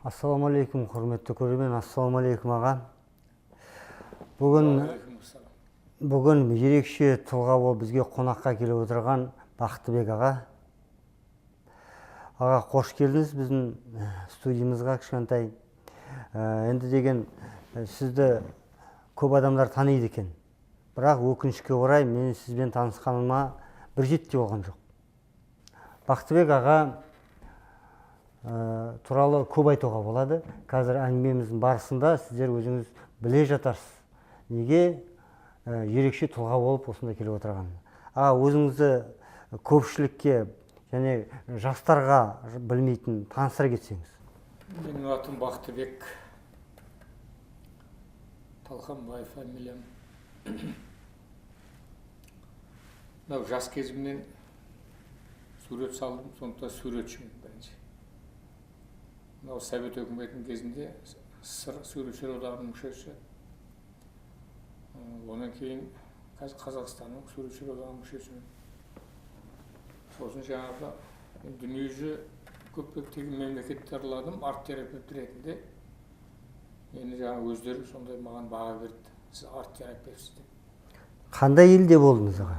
Ассаламалейкум, құрметті көрермен, ассаламалейкум аға. Бүгін ерекше тұлға болып бізге қонаққа келіп отырған Бақтыбек аға. Аға, қош келдіңіз біздің студиямызға кішкентай. Енді деген сізді көп адамдар таниды екен. Бірақ өкінішке орай мен сізбен танысқаныма бір жетте болған жоқ. Бақтыбек аға туралы көп айтуға болады. Қазір әңгімеміздің барысында сіздер өзіңіз біле жатарсыз. Неге ерекше тұлға болып осында келіп отырған. Өзіңізді көпшілікке және жастарға білмейтін таныстыра кетсеңіз. Менің атым Бақтыбек. Талқанбаев фамилиям. Жас кезімнен сурет салдым, сондықтан суретшімін бірінші. Совет өкіметінің кезінде суретшілер одағының мүшесі. Онан кейін Қазақстанның суретшілер одағының мүшесімін. Сосын жаңағы дүниежүзі көптеген мемлекетті араладым, арт-терапевт ретінде. Мені жаңағы өздері сондай маған баға берді. Сіз арт-терапевтсіз деп. Қандай елде болдыңыз аға?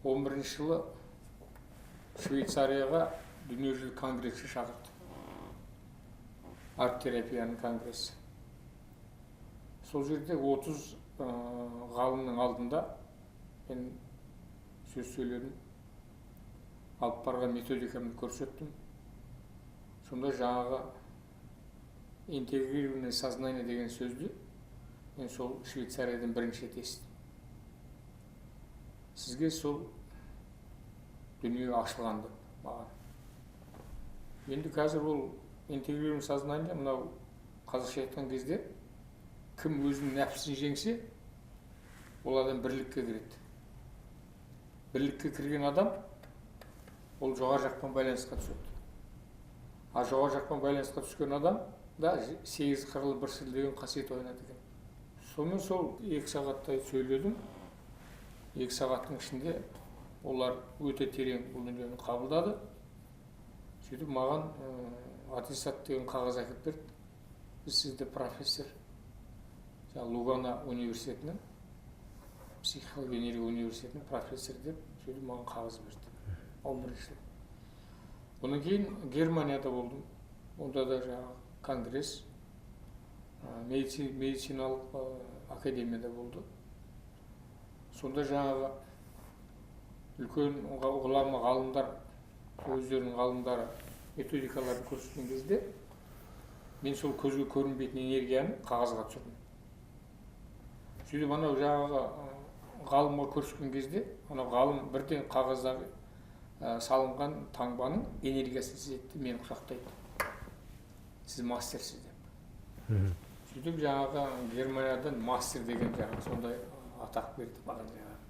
11-ші жылы Швейцарияға дүниежүзілік конгрессі шақырды. Арт-терапияның конгрессі. Сол жерде 30 ғалымның алдында мен сөз сөйледім. Алып барған методикамды көрсеттім. Сонда жаңағы интегрированное сознание деген сөзді мен сол Швейцариядан бірінші рет естідім. Сізге сол дүние ашылғанды маған. Енді қазір ол интегрированное сознание, мынау қазақша айтқан кезде кім өзінің нәпсісін жеңсе, ол адам бірлікке кіреді. Бірлікке кірген адам ол жоғары жақпен байланысқа түседі. Жоғары жақпен байланысқа түскен адам да 8 қырлы бір сыр деген қасиет ойнады екен. Сонымен сол 2 сағаттай сөйледім. 2 сағаттың ішінде олар өте терең бұл дүниені қабылдады. Сөйтіп маған аттестат деген қағаз әкеліп берді. Біз сізді профессор Лугана университетінің, психология университетінің профессор деп сөйтіп маған қағаз берді. 11-ші жылы. Онан кейін Германияда болдым. Онда да жаңағы конгресс, медициналық академияда болды. Сонда жаңағы үлкен ғұлама ғалымдар, өздерінің ғалымдары методикаларын көрсеткен кезде мен сол көзге көрінбейтін энергияны қағазға түсірдім. Сөйтіп анау жаңағы ғалымға көрсеткен кезде анау ғалым бірден қағаздағы салынған таңбаның энергиясын сезетті, мені құшақтайды. Сіз мастерсіз деп. Сөйтіп жаңағы Германиядан мастер деген жаңағы сондай атақ берді маған жаңағы.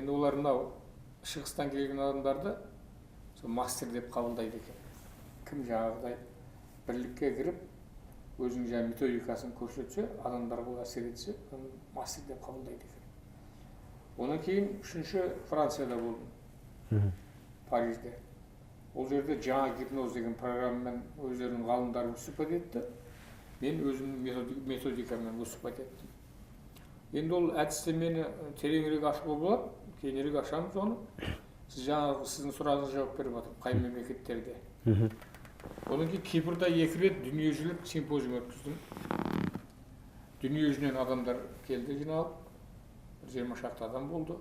Енді олар мынау шығыстан келген адамдарды мастер деп қабылдайды екен. Кім жаңағыдай бірлікке кіріп, өзінің жаңағы методикасын көрсетсе, адамдарға әсер етсе, мастер деп қабылдайды екен. Онан кейін 3-ші Францияда болдым, Парижде. Ол жерде жаңа гипноз деген программамен өздерінің ғалымдары сұхбат етті. Мен өзімнің методикаммен сұхбат еттім. Енді ол әдістемені тереңірек ашуға болады, кейінірек ашамыз оны. Сіз жаңағы сіздің сұрағыңызға жауап беріп жатырмын, қай мемлекеттерде. Одан кейін Кипрда 2 рет дүниежүзілік симпозиум өткіздім. Дүниежүзінен адамдар келді жиналып, 20 шақты адам болды.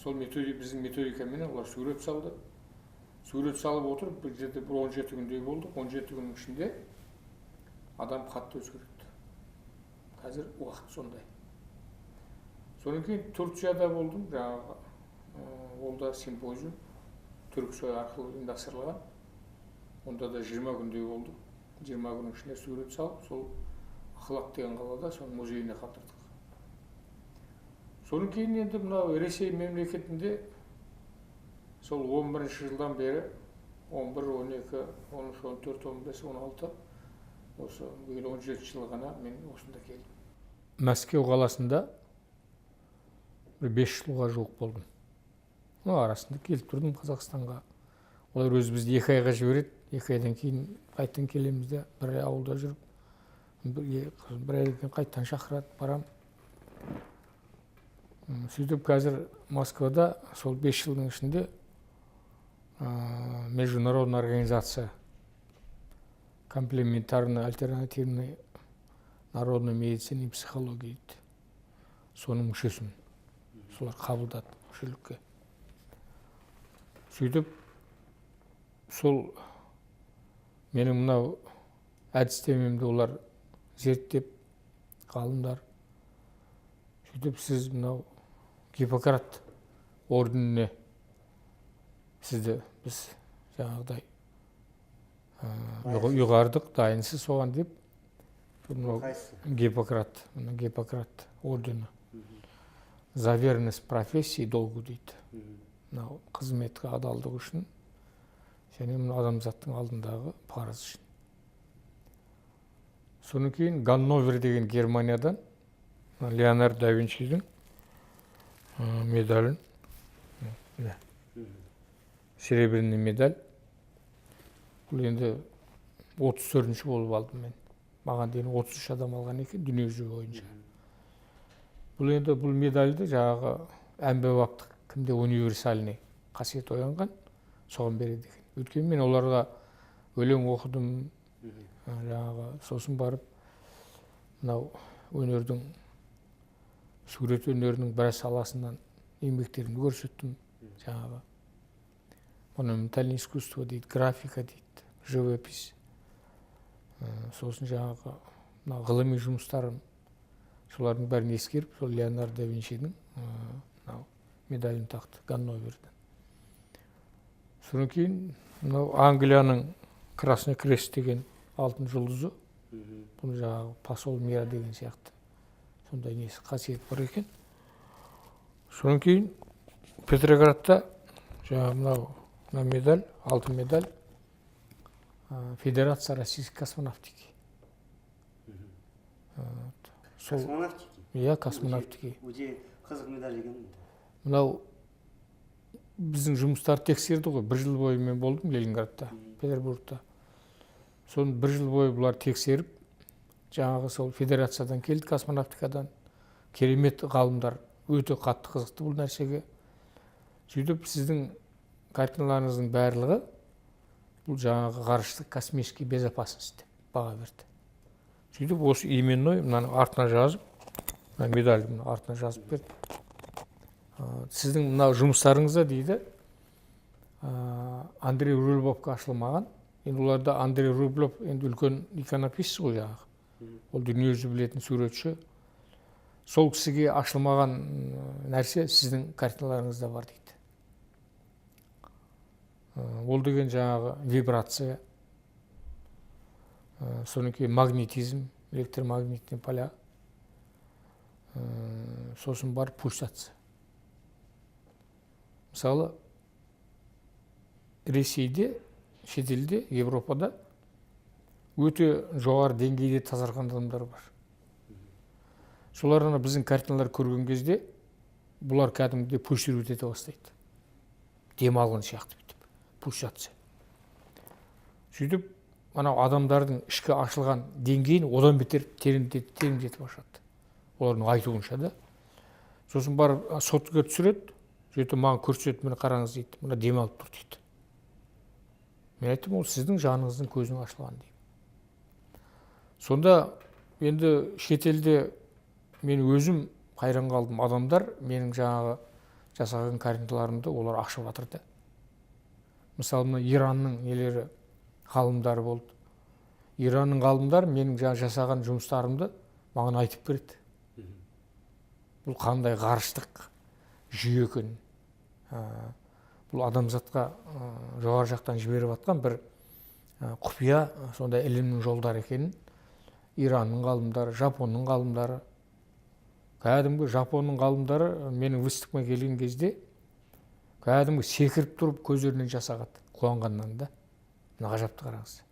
Сол біздің методикамен олар сурет салды. Сурет салып отырып, бір жерде 17 күндей болды. 17 күннің ішінде адам қатты өзгерді. Қазір уақыт сондай. Сонан кейін Турцияда болдым, жаңағы ол да симпозиум Түрксой арқылы ұйымдастырылған. Онда да 20 күндей болды. 20 күннің ішінде сурет салып, сол Ақлақ деген қалада сол музейіне қалдырдық. Сонан кейін енді мынау Ресей мемлекетінде сол 11-ші жылдан бері 11, 12, 13, 14, 15, 16 осы 17 жыл ғана мен осында келдім. Мәскеу қаласында 5 жылға жуық болдым. Арасында келіп тұрдым Қазақстанға. олар өзі бізді 2 айға жібереді, 2 айдан кейін қайтадан келеміз де бір ай ауылда жүріп, бір айдан кейін қайтадан шақырады, барам. Сөйтіп қазір Москвада сол 5 жылдың ішінде международная организация комплементарной альтернативной народной медицины и психологии дейді. Соның мүшесімін. Солар қабылдады мүшелікке. Сөйтіп, сол менің мынау әдістемемді олар зерттеп, ғалымдар. Сөйтіп, сіз мынау Гиппократ орденіне сізді біз жаңағыдай ұйғардық, дайынсыз соған деп, Гиппократ ордені. За верность профессии долгу дейді. Мынау қызметке адалдық үшін, және мына адамзаттың алдындағы парыз үшін. Содан кейін Ганновер деген Германиядан Леонардо да Винчидің медалін, серебряный медаль. Бұл енді 34-ші болып алдым мен. Маған дейін 33 адам алған екен дүние жүзі бойынша. Бұл енді бұл медальді жаңағы әмбебаптық кімде универсальный қасиет оянған, соған береді екен. Өйткені мен оларға өлең оқыдым, жаңағы сосын барып мынау өнердің, сурет өнерінің біраз саласынан еңбектерін көрсеттім. Жаңағы монументальное искусство дейді, графика дейді, живопись. Сосын жаңағы ғылыми жұмыстарым, солардың бәрін ескеріп, сол Леонардо да Винчидің медалін тақты Ганноверден. Содан кейін Англияның Красный Крест деген алтын жұлдызы, бұл жаңағы посол мира деген сияқты сондай несі қасиет бар екен. Содан кейін Петроградта жаңағы мынау медаль, алтын медаль Федерация российской космонавтики. Космонавтики? Иә, космонавтики. Өте қызық медаль екен. Мынау біздің жұмыстар тексерді ғой. 1 жыл бойы мен болдым Ленинградта, Петербургта. Соны 1 жыл бойы бұлар тексеріп, жаңағы сол федерациядан келді, космонавтикадан. Керемет ғалымдар, өте қатты қызықты бұл нәрсеге. Сөйтіп, сіздің картиналарыңыздың барлығы бұл жаңағы ғарыштық космический безопасность деп баға берді. Сөйтіп, осы именной мынаны артына жазып, медальді артына жазып берді. Сіздің мынау жұмыстарыңызда дейді, Андрей Рублевқа ашылмаған. Енді оларда Андрей Рублев енді үлкен иконописец ғой жаңағы. Ол дүниежүзі білетін суретші. Сол кісіге ашылмаған нәрсе сіздің картиналарыңызда бар дейді. Ол деген жаңағы вибрация, содан кейін магнетизм, электромагнитный поля, сосын бар пульсация. Мысалы, Ресейде, шетелде, Европада өте жоғары деңгейде тазарған адамдар бар. Соларына біздің картиналар көрген кезде бұлар кәдімгідей пульсировать ете бастайды. Дем алған сияқты бүйтіп, пульсация. Сөйтіп, анау адамдардың ішкі ашылған деңгейін одан бетер тереңдетіп ашады. Олардың айтуынша да. Сосын барып сотқа түсіреді, сөйтіп маған көрсетіп, мені қараңыз дейді, мына дем алып тұр дейді. Мен айттым, ол сіздің жаныңыздың көзінің ашылған деймін. Сонда енді шетелде мен өзім қайран қалдым. Адамдар менің жаңағы жасаған картиналарымды олар ашып жатырды. Мысалы, мына Иранның нелері ғалымдары болды. Иранның ғалымдары менің жасаған жұмыстарымды маған айтып береді. Бұл қандай ғарыштық жүйе екен. Бұл адамзатқа жоғары жақтан жіберіп жатқан бір құпия сондай ілімнің жолдары екенін Иранның ғалымдары, Жапонның ғалымдары, кәдімгі Жапонның ғалымдары менің выставкама келген кезде кәдімгі секіріп тұрып көздерінен жасағады, қуанғаннан да. Мына ғажапты қараңыз.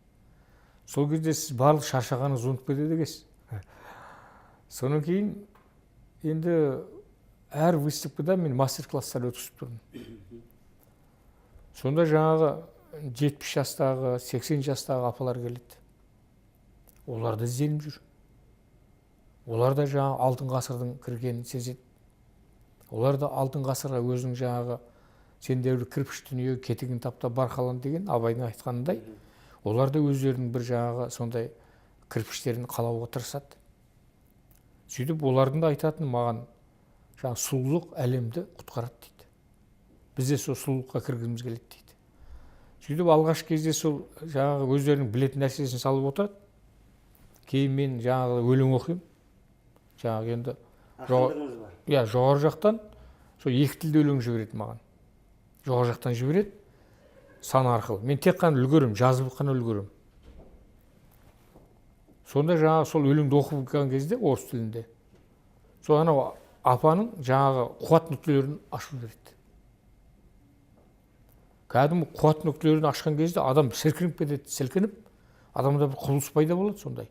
Сол кезде сіз барлық шаршағаныңыз ұмытып кетеді екенсіз. Содан кейін енді әр выставкада мен мастер-класстар өткізіп тұрмын. Сонда жаңағы 70 жастағы, 80 жастағы апалар келеді. Олар да ізденіп жүр. Олар да жаңағы алтын ғасырдың кіргенін сезеді. Олар да алтын ғасырға өзінің жаңағы сен дәуір кірпіш дүние кетігін таптап барқалан деген Абайдың айтқанындай, олар да өздерінің бір жаңағы сондай кірпіштерін қалауға тырысады. Сөйтіп олардың да айтатын маған жаңағы сұлулық әлемді құтқарады дейді. Біз де сол сұлулыққа кіргіміз келеді дейді. Сөйтіп алғаш кезде сол жаңағы өздерінің білетін нәрсесін салып отырады. Кейін мен жаңағы өлең оқимын. Жаңағы енді жоғары жақтан сол екі тілді өлең жібереді маған. Жоғары жақтан жібереді сан арқылы. Мен тек қана үлгерем, жазып қана үлгерем. Сонда жаңағы сол өлеңді оқып қалған кезде орыс тілінде сол анау апаның жаңағы қуат нүктелерін ашып береді. Кәдімгі қуат нүктелерін ашқан кезде адам сілкініп кетеді, сілкініп адамда бір құбылыс пайда болады сондай.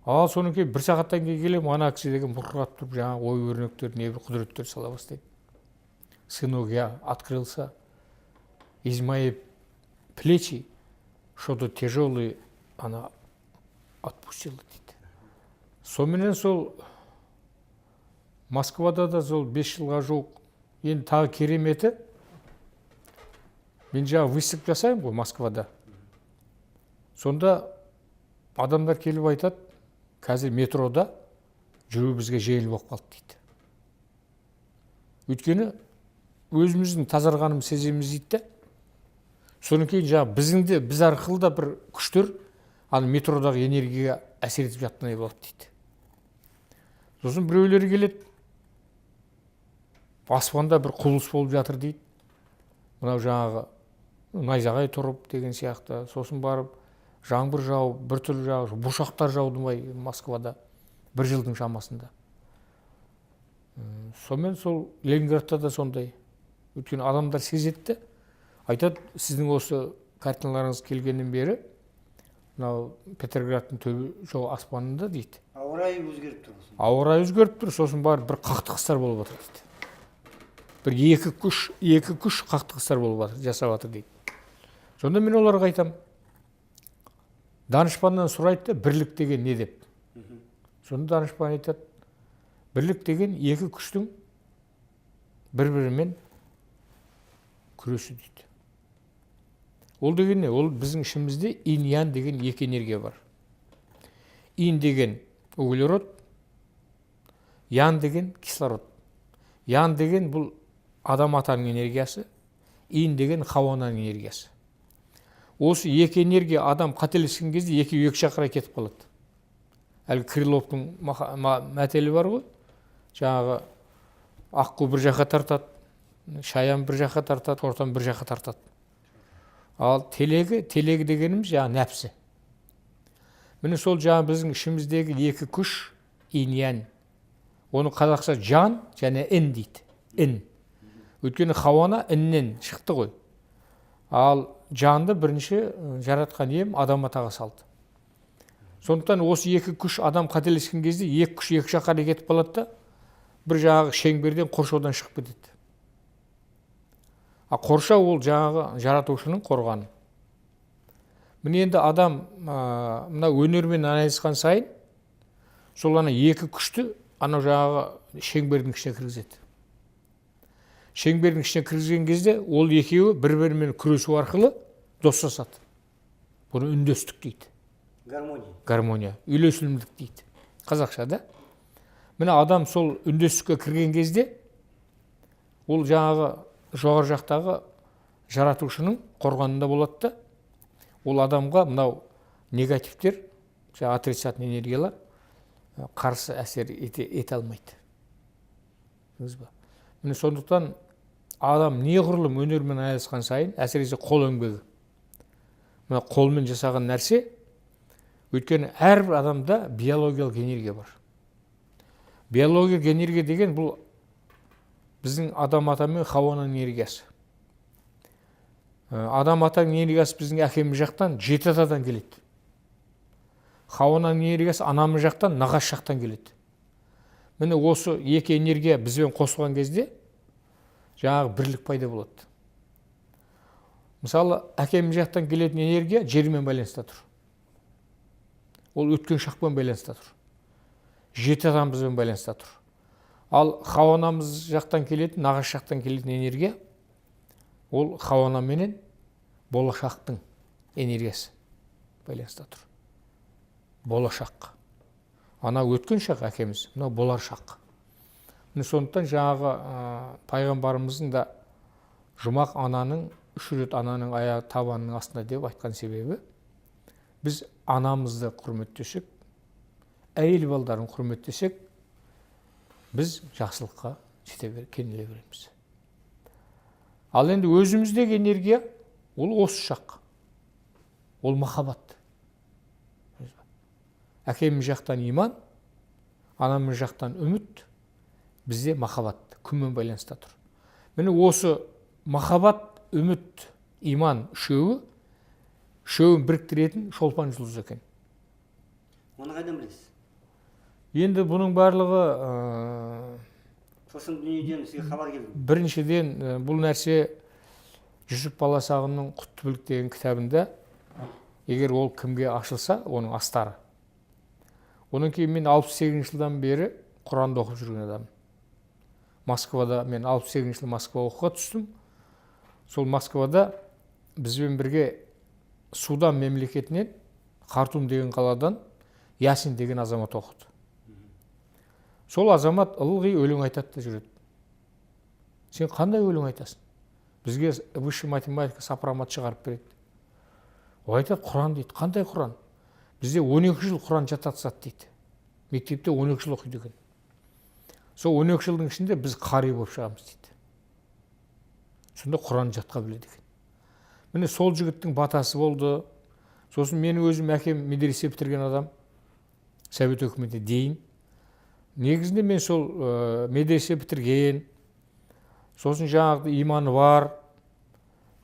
Ал содан кейін бір сағаттан кейін келем, ана кісі деген бұрқырап тұрып жаңағы ой өрнектер, небір құдіреттер сала бастайды. Сынок, я открылся из моей плечи, что-то тяжелое она отпустила дейді. Сонымен сол Москвада да сол 5 жылға жуық. Енді тағы кереметі, мен жаңағы выставка жасаймын ғой Москвада. Сонда адамдар келіп айтады, қазір метрода жүру бізге жеңіл болып қалды дейді. Өйткені өзіміздің тазарғанымыз сеземіз дейді. Содан кейін жаңағы біз арқылы да бір күштер ал метродағы энергияға әсер етіп жатқандай болады дейді. Сосын біреулер келеді, аспанда бір құбылыс болып жатыр дейді. Мынау жаңағы найзағай тұрып деген сияқты. Сосын барып жаңбыр жауып, бір түрлі жаңағы бұршақтар жауды ма Москвада бір жылдың шамасында. Сонымен сол Ленинградта да сондай. Өйткені адамдар сезетті. Айтады, сіздің осы картиналарыңыз келгеннен бері мынау Петроградтың төбе жол аспанында дейді. Ауа райы өзгеріп тұр. Ауа райы өзгеріп тұр, сосын барып бір қақтығыстар болып жатыр дейді. Бір екі күш қақтығыстар болып жатыр, жасап жатыр дейді. Сонда мен оларға айтам, данышпаннан сұрайды, бірлік деген не деп. Сонда данышпан айтады, бірлік деген екі күштің бір-бірімен күресі дейді. Ол деген не? Ол біздің ішімізде инь-ян деген екі энергия бар. Инь деген углерод, ян деген кислород. Ян деген бұл адам атаның энергиясы, инь деген хауаның энергиясы. Осы екі энергия адам қателескен кезде екі жаққа кетіп қалады. Әлгі Криловтың мәтелі бар ғой, жаңағы аққу бір жаққа тартады, шаян бір жаққа тартады, тортан бір жаққа тартады. Ал телегі дегеніміз жаңағы нәпсі. Міне сол жаңағы біздің ішіміздегі екі күш, инь-ян. Оны қазақша жан және ін дейді. Ін. Өйткені хауана іннен шықты ғой. Ал жанды бірінші жаратқан ем адам атаға салды. Сондықтан осы екі күш адам қателескен кезде екі күш екі жаққа кетіп қалады да, бір жаңағы шеңберден қоршаудан шығып кетеді. Қоршау ол жаңағы жаратушының қорғаны. Міне енді адам мына өнермен айналысқан сайын сол ана екі күшті анау жаңағы шеңбердің ішіне кіргізеді. Шеңбердің ішіне кіргізген кезде ол екеуі бір-бірімен күресу арқылы достасады. Бұны үндестік дейді. Гармония. Үйлесімділік дейді. Қазақшада. Міне адам сол үндестікке кірген кезде ол жаңағы жоғары жақтағы жаратушының қорғанында болады да, ол адамға мынау негативтер, отрицательный энергиялар қарсы әсер ете алмайды. Міне сондықтан адам неғұрлым өнермен айналысқан сайын, әсіресе қол еңбегі. Мына қолмен жасаған нәрсе, өйткені әрбір адамда биологиялық энергия бар. Биологиялық энергия деген бұл біздің адам ата мен хауаның энергиясы. Адам атаның энергиясы біздің әкеміз жақтан 7 атадан келеді. Хауаның энергиясы анамыз жақтан, нағаш жақтан келеді. Міне осы екі энергия бізбен қосылған кезде жаңағы бірлік пайда болады. Мысалы, әкем жақтан келетін энергия жермен байланыста тұр. Ол өткен шақпен байланыста тұр. Жеті атамызбен байланыста тұр. Ал Хауанамыз жақтан келетін, нағаш жақтан келетін энергия, ол Хауана менен болашақтың энергиясы байланыста тұр. Болашақ. Ана өткен шақ әкеміз, мына болар шақ. Сондықтан жаңағы пайғамбарымыздың да жұмақ ананың, үш рет ананың аяғы табанының астында деп айтқан себебі, біз анамызды құрметтесек, әйел балдарын құрметтесек, біз жақсылыққа кенеле береміз. Ал енді өзіміздегі энергия, ол осы шақ. Ол махаббат. Әкеміз жақтан иман, анамыз жақтан үміт, бізде махаббат, күнмен байланыста тұр. Міне осы махаббат, үміт, иман үшеуін біріктіретін шолпан жұлдыз екен. Оны қайдан білесіз? Енді бұның барлығы Сосын дүниеден сізге хабар келді. Біріншіден бұл нәрсе Жүсіп Баласағұнның Құтты білік деген кітабында, егер ол кімге ашылса, оның астары. Оның кейін мен 68 жылдан бері Құранды оқып жүрген адам. Москвада, мен 68 жыл Москва оқуға түстім. Сол Москвада бізбен бірге Судан мемлекетінен, Хартум деген қаладан Ясин деген азамат оқыды. Сол азамат ылғи өлең айтады да жүреді. Сен қандай өлең айтасың? Бізге высший математика сопромат шығарып береді. Ол айтады, Құран дейді. Қандай Құран? Бізде 12 жыл Құран жаттатсады дейді. Мектепте 12 жыл оқиды екен. Сол 12 жылдың ішінде біз қари болып шығамыз дейді. Сонда Құран жатқа біледі екен. Міне сол жігіттің батасы болды. Сосын менің өзім әкем медресе бітірген адам, Совет өкіметіне дейін. Негізінде мен сол медресе бітірген, сосын жаңағы иманы бар,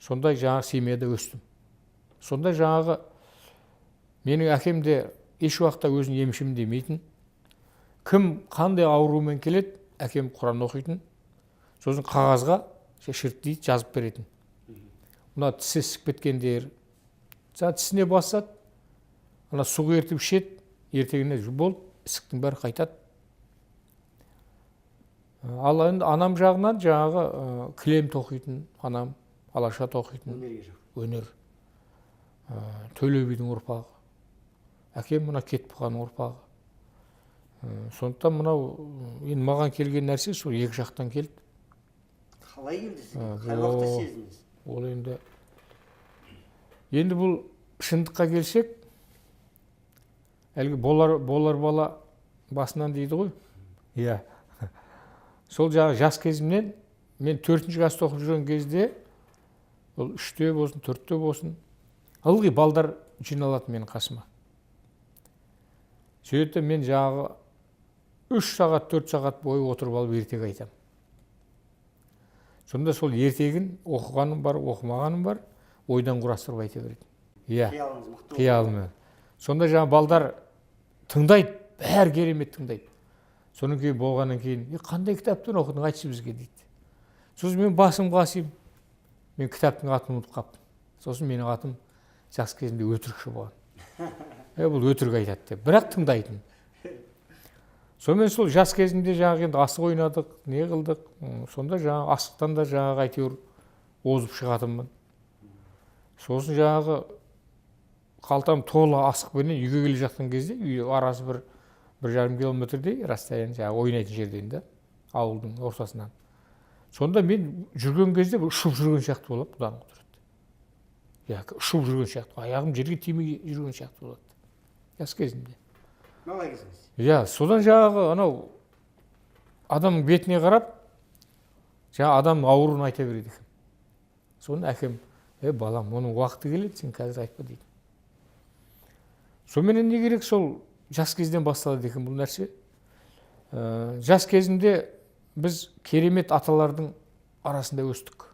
сондай жаңағы семьяда өстім. Сондай жаңағы менің әкем де еш уақытта өзін емшім демейтін. Кім қандай аурумен келеді, әкем Құран оқитын. Сосын қағазға шірткілейді, жазып беретін. Мына тісі ісіп кеткендер, тісіне басады, ана су ертіп ішеді, ертеңіне болып, ісіктің бәрі қайтады. Ал енді анам жағынан жаңағы кілем тоқитын, анам алаша тоқитын, өнер. Төле бидің ұрпағы. Әкем мына кетіп қалған ұрпағы. Сондықтан мынау енді маған келген нәрсе сол екі жақтан келді. Қалай келді сізге? Қай уақытта сездіңіз? Ол енді бұл шындыққа келсек, әлгі болар бала басынан дейді ғой. Иә. Сол жағы жас кезімнен, мен 4-ші класста оқып жүрген кезде, ол 3-те болсын, 4-те болсын, ылғи балдар жиналады менің қасыма. Сөйтті мен жағы 3 сағат, 4 сағат бойы отырып алып ертек айтам. Сонда сол ертегін оқығаным бар, оқымағаным бар, ойдан құрастырып айта береді. Иә, қиялым. Сонда жаңа балдар тыңдайды, бәрі керемет тыңдайды. Соның кейін болғаннан кейін, қандай кітаптан оқыдың, айтшы бізге дейді. Сосын мен басым қасиым, мен кітаптың атын ұмытып қаптым. Сосын менің атым жас кезінде өтірікші болған. Бұл өтірік айтады деп, бірақ тыңдайтын. Сонымен сол жас кезінде жаңағы енді асық ойнадық, не қылдық. Сонда жаңағы асықтан да жаңағы әйтеуір озып шығатынмын. Сосын жаңағы қалтам толы асықпенен үйге келе жатқан кезде, үй арасы 1,5 километрдей расстояние, жаңағы ойнайтын жерден да, ауылдың ортасынан. Сонда мен жүрген кезде ұшып жүрген сияқты болады, бұдан құдірет. Ұшып жүрген сияқты, аяғым жерге тимей жүрген сияқты болады. Жас кезімде. Бала кезіңіз? Содан жаңағы анау адамның бетіне қарап, жаңағы адамның ауруын айта береді екен. Соны әкем, балам, оның уақыты келеді, сен қазір айтпа дейді. Сонымен не керек, сол жас кезден басталады екен бұл нәрсе. Жас кезінде біз керемет аталардың арасында өстік.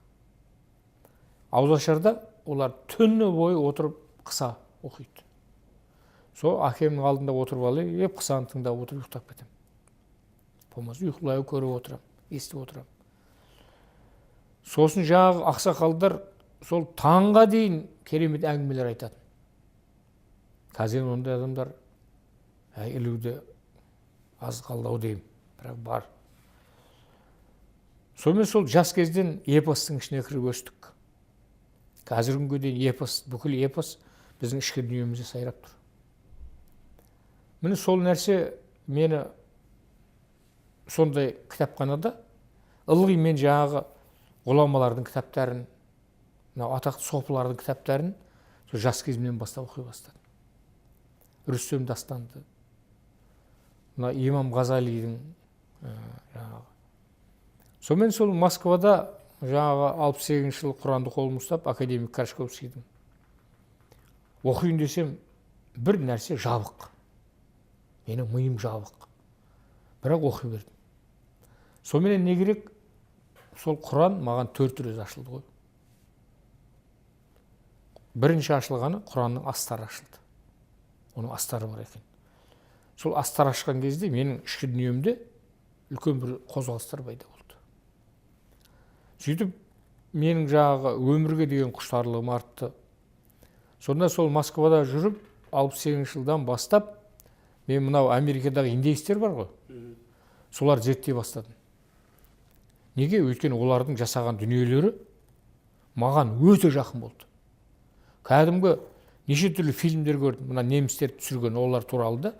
Ауылашарда олар түні бойы отырып қыса оқиды. Сол әкемнің алдында отырып алып, қысаны тыңдап отырып ұйықтап кетем. Болмаса ұйқылай көріп отырам, естіп отырам. Сосын жаңағы ақсақалдар сол таңға дейін керемет әңгімелер айтатын. Қазір ондай адамдар ілуде аз қалды деймін, бірақ бар. Сонымен сол жас кезден эпостың ішіне кіріп өстік. Қазіргі күнге дейін эпос, бүкіл эпос біздің ішкі дүниемізде сайрап тұр. Міне сол нәрсе мені сондай кітапханада ылғи мен жаңағы ғұламалардың кітаптарын, атақты сопылардың кітаптарын жас кезімнен бастап оқи бастадым. Рүстем Дастанды, имам Ғазалидің жаңағы. Сонымен сол Москвада жаңағы 68 жылы Құранды қолыма ұстап, академик Крашковскийдің оқиын десем, бір нәрсе жабық. Менің миым жабық. Бірақ оқи бердім. Сонымен не керек? Сол Құран маған 4 рет ашылды ғой. Бірінші ашылғаны Құранның астары ашылды. Оның астары бар екен. Сол астар ашқан кезде менің ішкі дүниемде үлкен бір қозғалыстар пайда болды. Сөйтіп менің жаңағы өмірге деген құштарлығым артты. Сонда сол Москвада жүріп 68 жылдан бастап мен мынау Америкадағы индеецтер бар ғой. Солар зерттей бастадым. Неге? Өйткені олардың жасаған дүниелері маған өте жақын болды. Кәдімгі неше түрлі фильмдер көрдім. Мына немістер түсірген олар туралы да.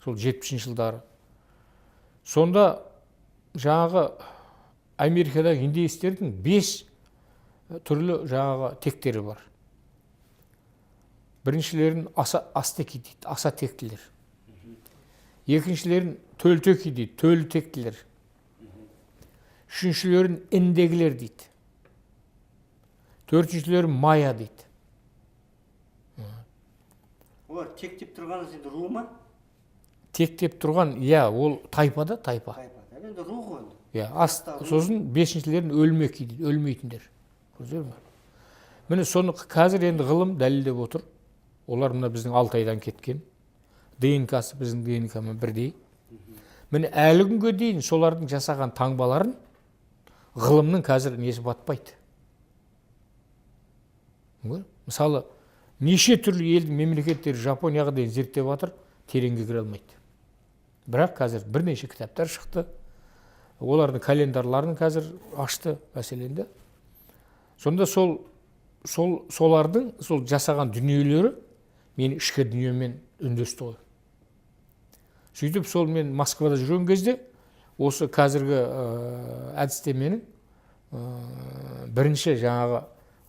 Сол 70 жылдары. Сонда жаңағы Америкадағы индеецтердің 5 түрлі жаңағы тектері бар. Біріншілерін астеки дейді, аса тектілер. Екіншілерін төлтеки дейді, төлі тектілер. Үшіншілерін індегілер дейді. Төртіншілерін майя дейді. Олар тектеп тұрғаны сенде ру ма? Тектеп тұрған, ол тайпада, тайпа. Енді ру ғой. Сосын бесіншілерін өлмеки дейді, өлмейтіндер. Көрдіңіз бе? Міне соны қазір енді ғылым дәлелдеп отыр. Олар мына біздің Алтайдан кеткен. ДНК-сы біздің ДНК-мен бірдей. Міне әлі күнге дейін солардың жасаған таңбаларын ғылымның қазір несі батпайды. Мысалы, неше түрлі елдің мемлекеттері Жапонияға дейін зерттеп жатыр, тереңге кіре алмайды. Бірақ қазір бірнеше кітаптар шықты. Олардың календарларын қазір ашты мәселенде. Сонда солардың сол жасаған дүниелері мені ішкі дүниемен үндесті ғой. Сөйтіп сол мен Москвада жүрген кезде осы қазіргі әдістеменің бірінші жаңағы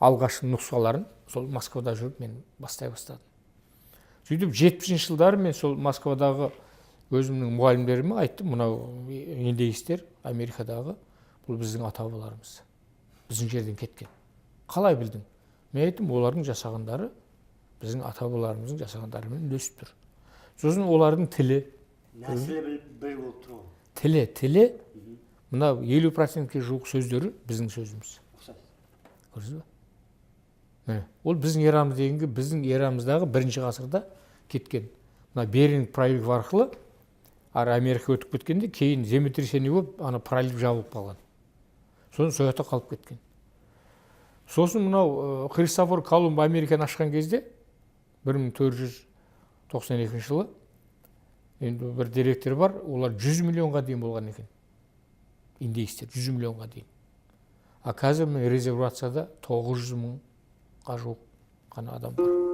алғашқы нұсқаларын сол Москвада жүріп мен бастай бастадым. Сөйтіп 70 жылдары мен сол Москвадағы өзімнің мұғалімдеріме айттым, мынау индеецтер Америкадағы бұл біздің ата-бабаларымыз. Біздің жерден кеткен. Қалай білдің? Мен айттым, олардың жасағандары біздің ата-бабаларымыздың жасағандарымен үндесіп тұр. Сосын олардың тілі, нәсілі бір болып тұр. Тілі, мына 50%-ке жуық сөздері біздің сөзіміз. Көрдіңіз бе? Ол біздің эрамыздағы бірінші ғасырда кеткен. Мына Беринг пролив арқылы Америка өтіп кеткенде, кейін землетрясение болып, пролив жабылып қалған. Сосын сол жақта қалып кеткен. Сосын мынау Христофор Колумб Американы ашқан кезде 1492 жылы енді бір деректер бар, олар 100 миллионға дейін болған екен. Индеецтер 100 миллионға дейін. Қазір резервацияда 900 мыңға жуық қана адам бар.